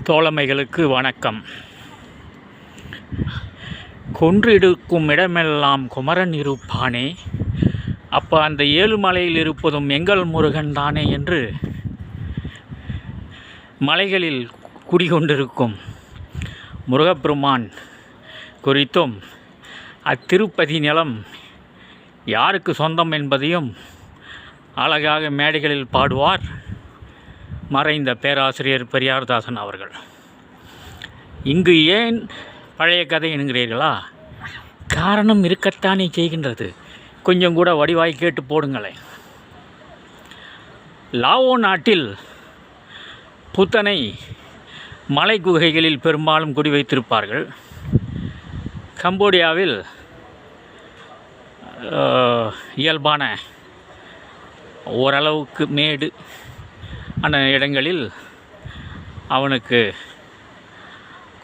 தோழமைகளுக்கு வணக்கம். கொன்றிருக்கும் இடமெல்லாம் குமரன் இருப்பானே, அப்போ அந்த ஏழுமலையில் இருப்பதும் எங்கள் முருகன் தானே என்று மலைகளில் குடிகொண்டிருக்கும் முருகப்பெருமான் குறித்தும் அத்திருப்பதி நிலம் யாருக்கு சொந்தம் என்பதையும் அழகாக மேடைகளில் பாடுவார் மறைந்த பேராசிரியர் பெரியார்தாசன் அவர்கள். இங்கு ஏன் பழைய கதை என்கிறீர்களா? காரணம் இருக்கத்தானே செய்கின்றது. கொஞ்சம் கூட வடிவாய் கேட்டு போடுங்களேன். லாவோ நாட்டில் புத்தனை மலை குகைகளில் பெரும்பாலும் குடி வைத்திருப்பார்கள். கம்போடியாவில் இயல்பான ஓரளவுக்கு மேடு ஆன இடங்களில் அவனுக்கு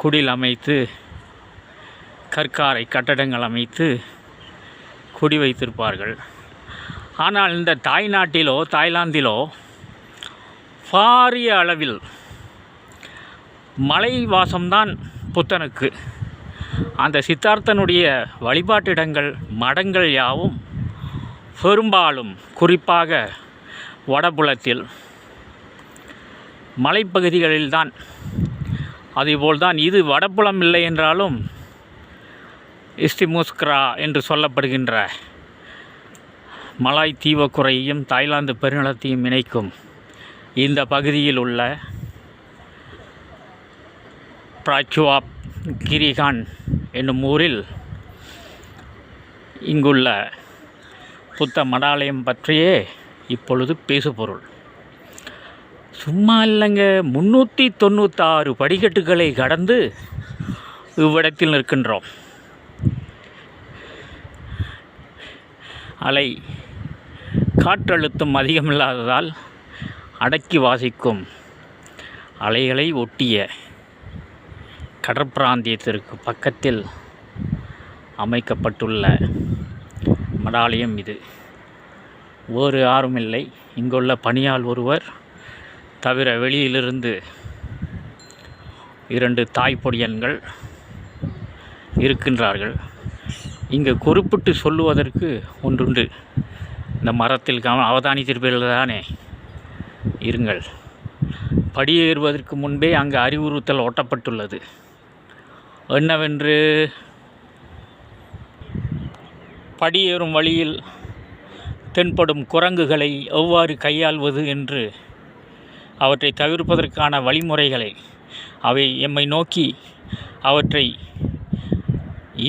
குடில் அமைத்து கற்காரை கட்டடங்கள் அமைத்து குடி வைத்திருப்பார்கள். ஆனால் இந்த தாய்நாட்டிலோ தாய்லாந்திலோ பாரிய அளவில் மலை வாசம்தான் புத்தனுக்கு. அந்த சித்தார்த்தனுடைய வழிபாட்டிடங்கள் மடங்கள் யாவும் பெரும்பாலும் குறிப்பாக வடபுலத்தில் மலைப்பகுதிகளில்தான். அதேபோல்தான் இது வடபுலம் இல்லை என்றாலும் இஸ்திமுஸ்க்ரா என்று சொல்லப்படுகின்ற மலாய் தீவுக்குறையையும் தாய்லாந்து பெருநிலத்தையும் இணைக்கும் இந்த பகுதியில் உள்ள பிராச்சுவாப் கிரிகான் என்னும் ஊரில் இங்குள்ள புத்த மடாலயம் பற்றியே இப்பொழுது பேசுபொருள். சும்மா இல்லைங்க, 396 படிக்கட்டுகளை கடந்து இவ்விடத்தில் நிற்கின்றோம். அலை காற்றழுத்தம் அதிகமில்லாததால் அடக்கி வாசிக்கும் அலைகளை ஒட்டிய கடற்பிராந்தியத்திற்கு பக்கத்தில் அமைக்கப்பட்டுள்ள மடாலயம் இது. வேறு யாரும் இல்லை. இங்குள்ள பணியாள் ஒருவர் தவிர வெளியிலிருந்து 2 தாய்ப்பொடியன்கள் இருக்கின்றார்கள். இங்கு குறிப்பிட்டு சொல்லுவதற்கு ஒன்றுண்டு. இந்த மரத்தில் அவதானித்திருப்பீர்கள் தானே? இருங்கள். படியேறுவதற்கு முன்பே அங்கு அறிவுறுத்தல் ஒட்டப்பட்டுள்ளது. என்னவென்று? படியேறும் வழியில் தென்படும் குரங்குகளை எவ்வாறு கையாள்வது என்று, அவற்றை தவிர்ப்பதற்கான வழிமுறைகளை, அவை எம்மை நோக்கி அவற்றை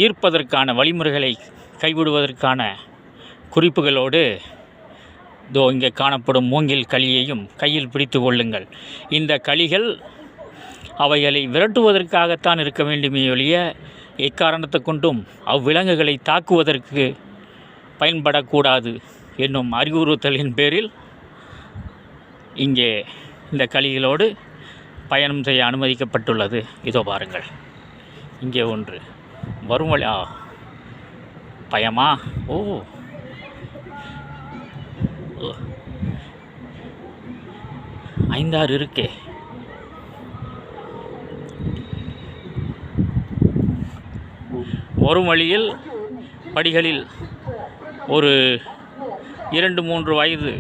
ஈர்ப்பதற்கான வழிமுறைகளை கைவிடுவதற்கான குறிப்புகளோடு இங்கே காணப்படும் மூங்கில் களியையும் கையில் பிடித்து கொள்ளுங்கள். இந்த களிகள் அவைகளை விரட்டுவதற்காகத்தான் இருக்க வேண்டுமே ஒழிய எக்காரணத்தை கொண்டும் அவ்விலங்குகளை தாக்குவதற்கு பயன்படக்கூடாது என்னும் அறிவுறுத்தலின் பேரில் இங்கே இந்த களிகளோடு பயணம் செய்ய அனுமதிக்கப்பட்டுள்ளது. இதோ பாருங்கள், இங்கே ஒன்று வரும் வழி. பயமா? ஓ, 5-6 இருக்கே. வரும் வழியில் படிகளில் ஒரு 2-3 வயது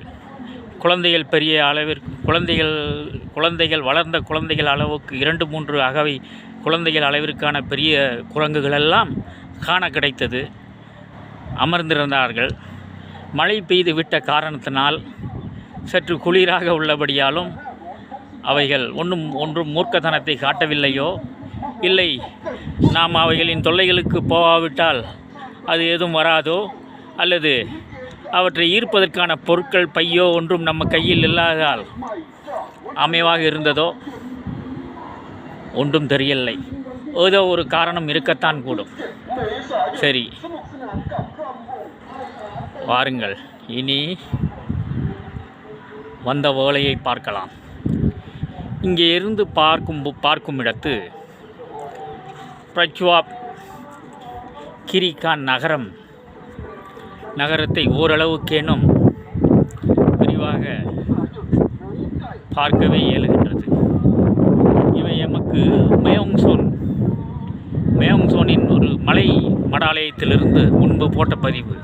குழந்தைகள், பெரிய அளவிற்கு குழந்தைகள் வளர்ந்த குழந்தைகள் அளவுக்கு 2-3 அகவை குழந்தைகள் அளவிற்கான பெரிய குரங்குகளெல்லாம் காண கிடைத்தது. அமர்ந்திருந்தார்கள். மழை பெய்து விட்ட காரணத்தினால் சற்று குளிராக உள்ளபடியாலும் அவைகள் ஒன்றும் மூர்க்கத்தனத்தை காட்டவில்லையோ, இல்லை நாம் அவைகளின் தொல்லைகளுக்கு போகாவிட்டால் அது எதுவும் வராதோ, அல்லது அவற்றை ஈர்ப்பதற்கான பொருட்கள், பையோ ஒன்றும் நம்ம கையில் இல்லாததால் அமைவாக இருந்ததோ ஒன்றும் தெரியவில்லை. ஏதோ ஒரு காரணம் இருக்கத்தான் கூடும். சரி, வாருங்கள், இனி வந்த வேலையை பார்க்கலாம். இங்கே இருந்து பார்க்கும் இடத்து பிரச்சுவாப் கிரிகான் நகரத்தை ஓரளவுக்கேனும் விரிவாக பார்க்கவே இயலுகின்றது. இவை எமக்கு உங்களுக்கு மேயோங்சோனின் ஒரு மலை மடாலயத்திலிருந்து முன்பு போட்ட பதிவு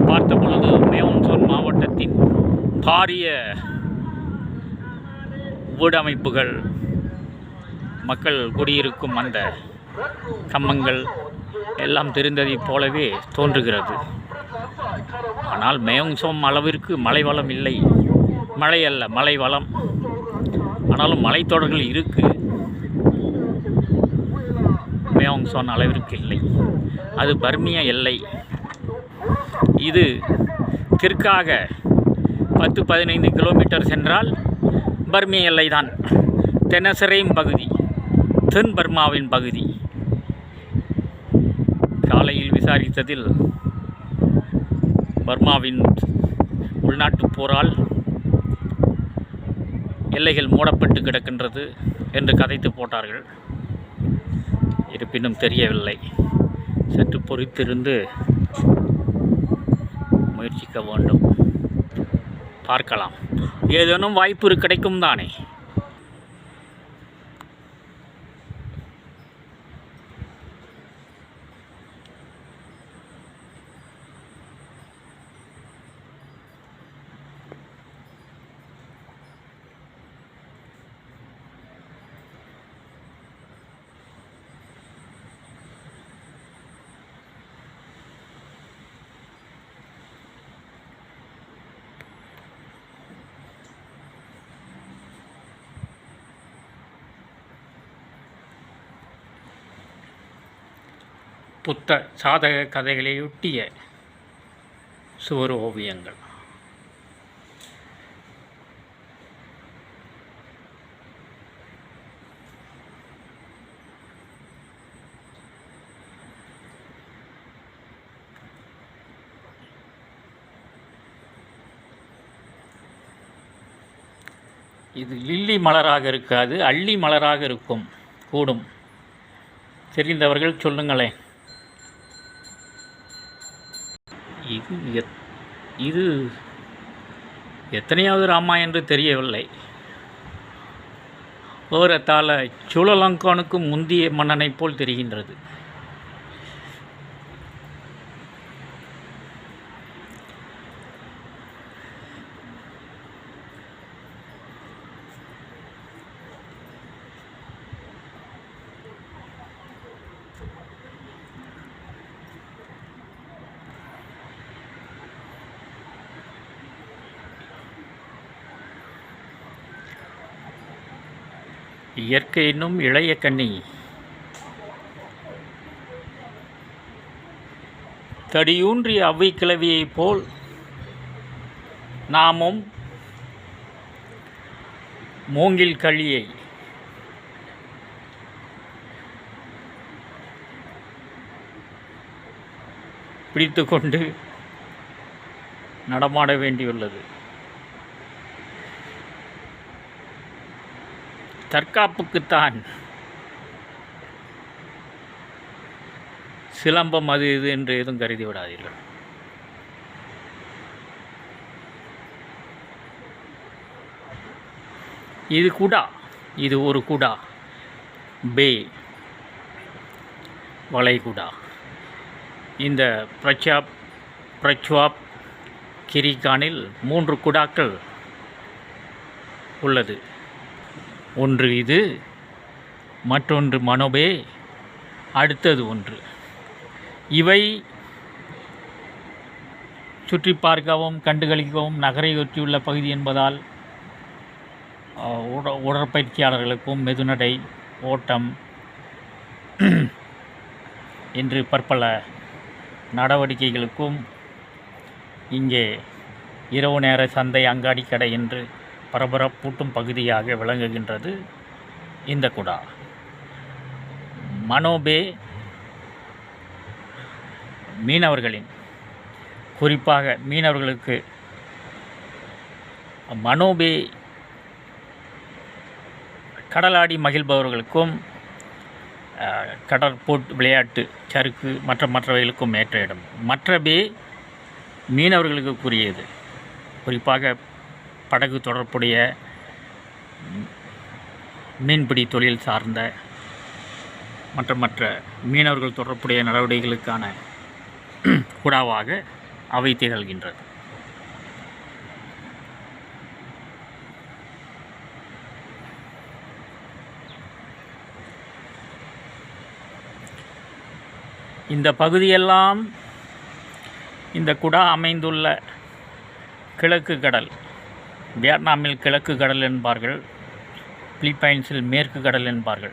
பார்த்த பொழுது மேயோங்சோன் மாவட்டத்தின் பாரிய வீடமைப்புகள், மக்கள் குடியிருக்கும் அந்த கம்பங்கள் எல்லாம் தெரிந்ததைப் போலவே தோன்றுகிறது. ஆனால் மேயோங்சோன் அளவிற்கு மலை வளம் இல்லை. மலை அல்ல, மலை வளம். ஆனாலும் மலைத்தொடர்கள் இருக்குது. மேயோங்சோன் அளவிற்கு இல்லை. அது பர்மிய எல்லை. இது தெற்காக 10-15 கிலோமீட்டர் சென்றால் பர்மிய எல்லை தான். தெனசரேம் பகுதி, தென் பர்மாவின் பகுதி. காலையில் விசாரித்ததில் பர்மாவின் உள்நாட்டுப் போரால் எல்லைகள் மூடப்பட்டு கிடக்கின்றது என்று கதைத்து போட்டார்கள். இருப்பினும் தெரியவில்லை. சற்று பொறுத்திருந்து முயற்சிக்க வேண்டும். பார்க்கலாம். ஏதேனும் வாய்ப்பு கிடைக்கும் தானே. புத்த சாதக கதைகளையொட்டிய சுவர் ஓவியங்கள். இது லில்லி மலராக இருக்காது, அள்ளி மலராக இருக்கும் கூடும். தெரிந்தவர்கள் சொல்லுங்களேன். இது எத்தனையாவது ராமா என்று தெரியவில்லை. ஓரத்தால் சூழலங்கானுக்கும் முந்திய மன்னனைப் போல் தெரிகின்றது. இயற்கை என்னும் இளைய கன்னி தடியூன்றிய அவ்வை கிழவியைப் போல் நாமும் மூங்கில் களியை பிடித்து கொண்டு நடமாட வேண்டியுள்ளது. தற்காப்புக்குத்தான் சிலம்பம் அது இது என்று எதுவும் கருதி விடாதீர்கள். இது குடா, இது ஒரு குடா, பே வளைகுடா. இந்த பிரச்வாப் கிரிகானில் 3 குடாக்கள் உள்ளது. ஒன்று இது, மற்றொன்று மனோபே, அடுத்தது ஒன்று. இவை சுற்றி பார்க்கவும் கண்டுகளிக்கவும் நகரை ஒற்றியுள்ள பகுதி என்பதால் உடற்பயிற்சியாளர்களுக்கும் மெதுநடை, ஓட்டம் என்று பற்பல நடவடிக்கைகளுக்கும் இங்கே இரவு நேர சந்தை, அங்காடி கடை என்று பரபரப்பூட்டும் பகுதியாக விளங்குகின்றது இந்த குடா. மனோபே மீனவர்களின், குறிப்பாக மீனவர்களுக்கு மனோபே கடலாடி மகிழ்பவர்களுக்கும் கடற்போட் விளையாட்டு, சறுக்கு மற்றவைகளுக்கும் ஏற்ற இடம். மற்றபே மீனவர்களுக்கு கூறியது. குறிப்பாக படகு தொடர்புடைய மீன்பிடி தொழில் சார்ந்த மற்ற மீனவர்கள் தொடர்புடைய நடவடிக்கைகளுக்கான குடாவாக அவை திகழ்கின்றது. இந்த பகுதியெல்லாம் இந்த குடா அமைந்துள்ள கிழக்கு கடல், வியட்நாமில் கிழக்கு கடல் என்பார்கள், பிலிப்பைன்ஸில் மேற்கு கடல் என்பார்கள்.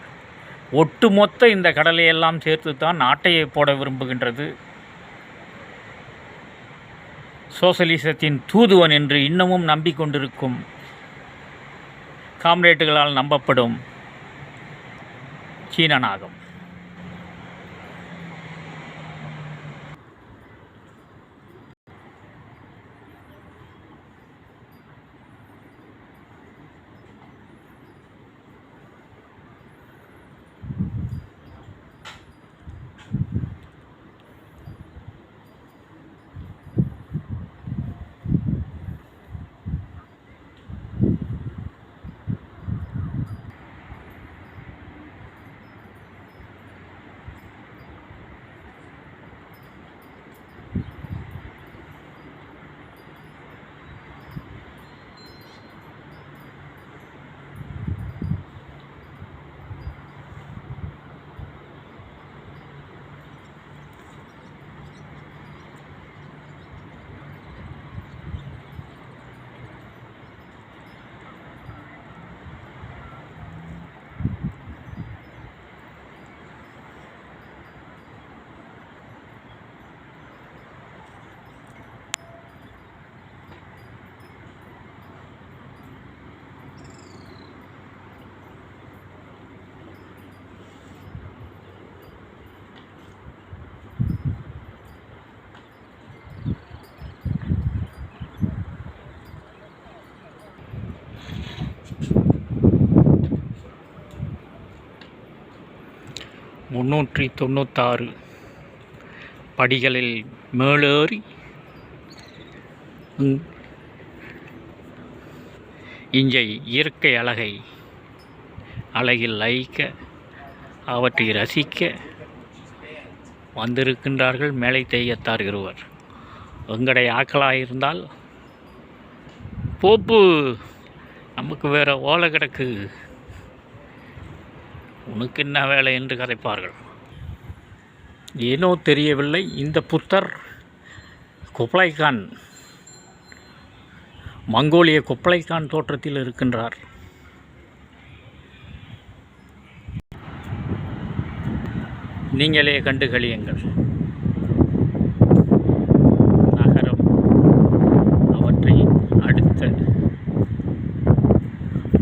ஒட்டுமொத்த இந்த கடலையெல்லாம் சேர்த்து தான் நாட்டையை போட விரும்புகின்றது சோசலிசத்தின் தூதுவன் என்று இன்னமும் நம்பிக்கொண்டிருக்கும் காம்ரேட்டுகளால் நம்பப்படும் சீனனாகும். முன்னூற்றி 96 படிகளில் மேலேறி இஞ்சை இயற்கை அழகில் லயிக்க, அவற்றை ரசிக்க வந்திருக்கின்றார்கள் மேலை தெய்யத்தார் இருவர். எங்கடைய ஆக்களாயிருந்தால் போப்பு நமக்கு வேற ஓலை கிடக்கு, உனக்கு என்ன வேலை என்று கதைப்பார்கள். ஏனோ தெரியவில்லை, இந்த புத்தர் குப்ளைகான், மங்கோலிய குப்ளைகான் தோற்றத்தில் இருக்கின்றார். நீங்களே கண்டு களியுங்கள். நகரம், அவற்றை அடுத்த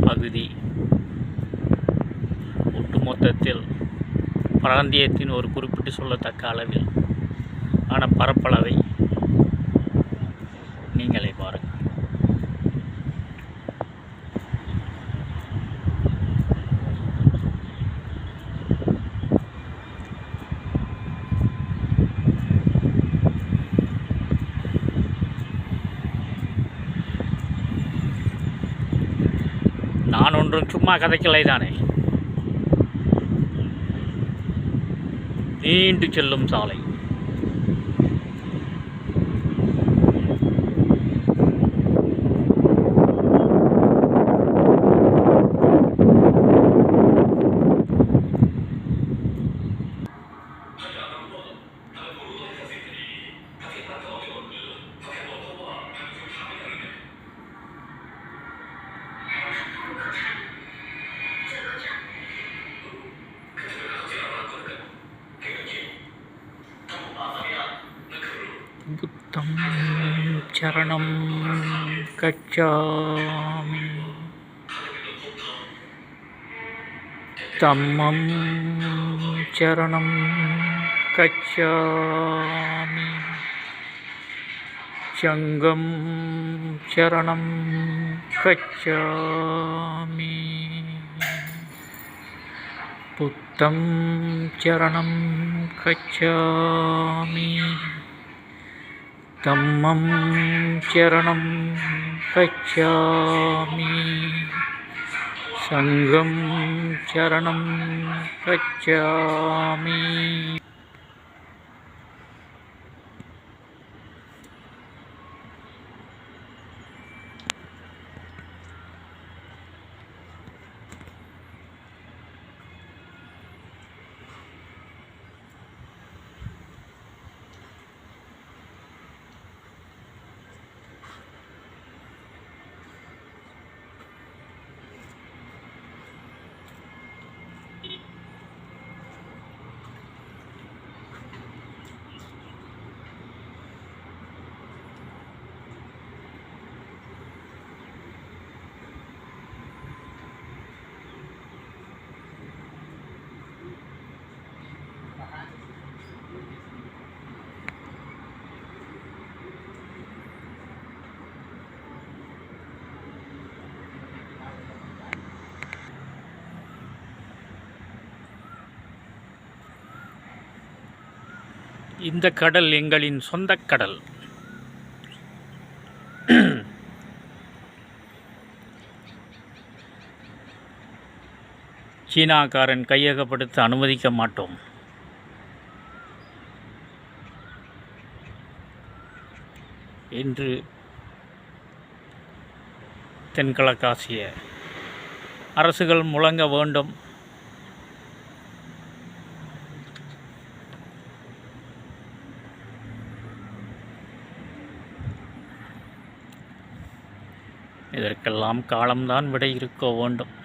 பகுதி, ஒட்டுமொத்தத்தில் பிராந்தியத்தின் ஒரு குறிப்பிட்டு சொல்லத்தக்க அளவில் ஆன பரப்பளவை நீங்களே பாருங்கள். நான் ஒன்றும் சும்மா கதைக்கலை தானே. நீண்டு செல்லும் சாலை, புத்தம் சரணம் கச்சாமி, தம்மம் சரணம் கச்சாமி, சங்கம் சரணம் கச்சாமி, புத்தம் சரணம் கச்சாமி, தம்மம் சரணம் கச்சாமி, சங்கம் சரணம் கச்சாமி. இந்த கடல் எங்களின் சொந்தக் கடல். சீனாக்காரன் கையகப்படுத்த அனுமதிக்க மாட்டோம் என்று தென்கிழக்காசிய அரசுகள் முழங்க வேண்டும். இதற்கெல்லாம் காலம்தான் விடை இருக்க வேண்டும்.